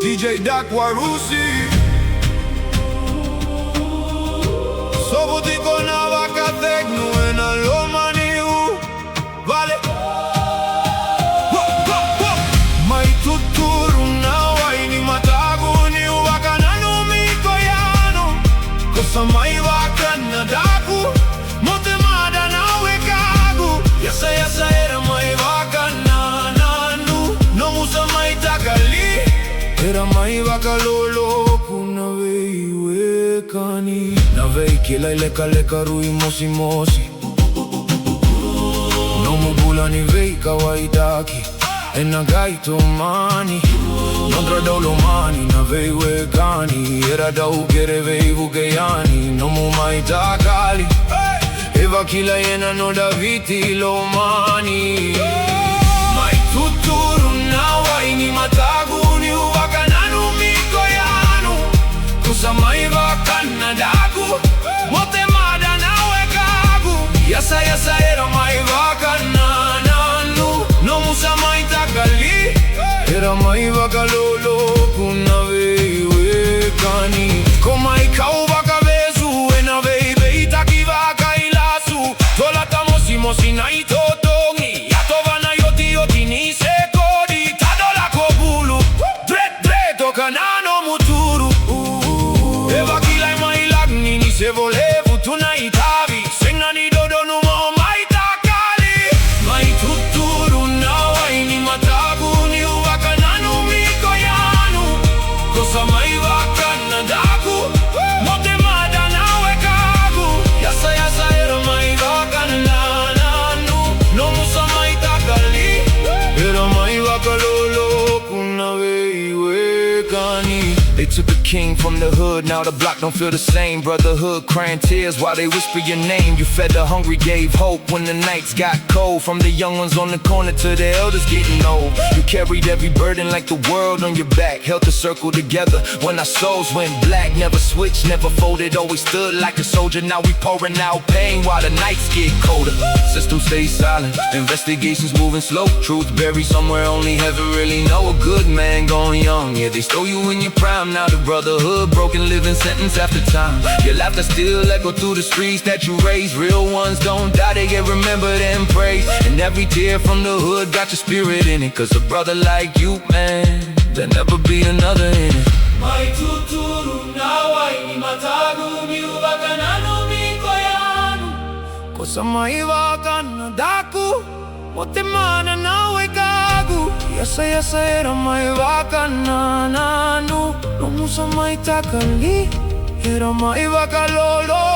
DJ Doc Warusi Sobutiko na wakathegnu ena lomaniu Vale Mai tuturu na waini mataguni Wakananu miko yano Kosa mai wakana daku Mote mada na wekagu Yasa yasa era mai wakana nanu No musa mai takali Era mai wakalolo kuna vei wekani Na vei kila ileka leka rui mosi mosi No mubula ni vei kawaidaki Ena gaito mani Nondra dolo mani na vei wekani Era dau kere vei vukeyani No mu mai takali Eva kila yena no daviti lo mani Mai tuturu na waini mataguni Wakananu miko yanu Kusa mai wakana daku Mote mada na wekagu Yasa yasa era mai wakana nanu No musa mai takali Era mai wakalolo kuna vei wekani Komai kau wakavezu Ena vei vei taki wakailasu Tola tamosi mosi na itotongi Yatova na yoti yoti ni sekodi Tadola kobulu Kanano muturu Eva kila mai lagni ni se volevu tunaitavi Senga ni dodo numo mai takali Mai tuturu na waini mataguni Wakananu miko yanu Kosa mai wakana daku Mote mada na wekagu Yasa yasa era mai wakana nanu No musa mai takali Era mai wakalolo kuna vei They took a king from the hood, now the block don't feel the same. Brotherhood crying tears while they whisper your name. You fed the hungry, gave hope when the nights got cold. From the young ones on the corner to the elders getting old. You carried every burden like the world on your back. Held the circle together when our souls went black. Never switched, never folded, always stood like a soldier. Now we pouring out pain while the nights get colder. System stays silent, investigations moving slow. Truth buried somewhere only heaven really know. A good man gone young, yeah, they stole you in your prime. Now the brotherhood broken, living sentence after time. Your laughter still echo through the streets that you raised. Real ones don't die, they get remembered and praised. And every tear from the hood got your spirit in it. Cause a brother like you, man, there'll never be another in it. Mai tuturu na waini mataguni Wakananu miko yanu Kosa mai wakana daku Mote mana na wekagu Yasa yasa era mai wakana nanu No musa mai takali Era mai wakalolo